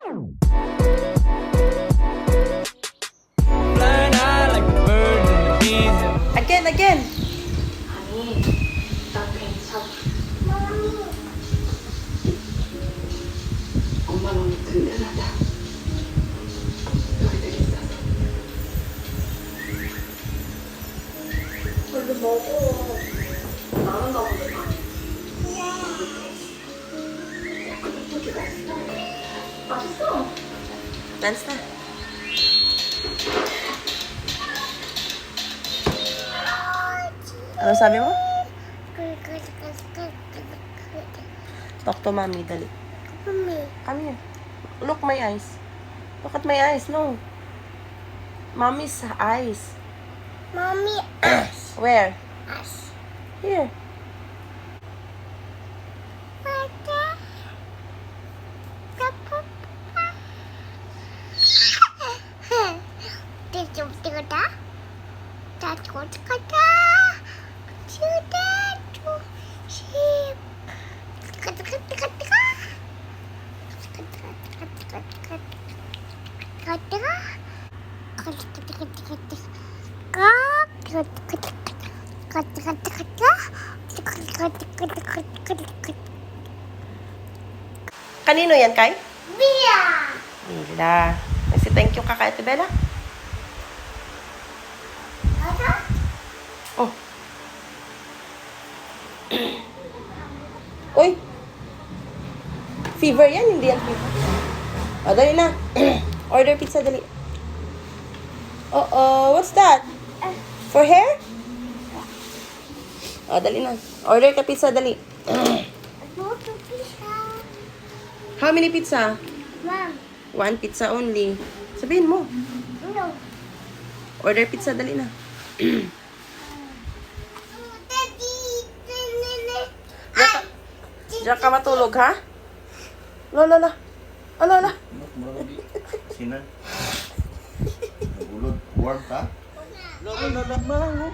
Flying high like a bird in the bees. Again. 아니, 나 괜찮아. 엄마 너무 든든하다. 너희들 있어서. 얼른 먹어. 나는 나 오늘 떡볶이 맛있어. 맛있어. Dance na. Ano sabi mo? Talk to mommy, dali. Come here. Look my eyes. Look at my eyes, no. Mommy's eyes. Mommy, us. Where? Us. Here. Kanino yan, Kai? Bia. Bella. Kasi thank you ka kay Ate Bella. Oh. Uy. Fever yan, hindi yan fever. O, dali na. Order pizza, dali. What's that? For hair? O, dali na. Order ka pizza, dali. How many pizza? Mom, One pizza only. Sabihin mo. no. Order pizza, dali na. Diyan ka matulog, ha? Lola. Lola. Sina? Nagulod. Warm ka? Lola.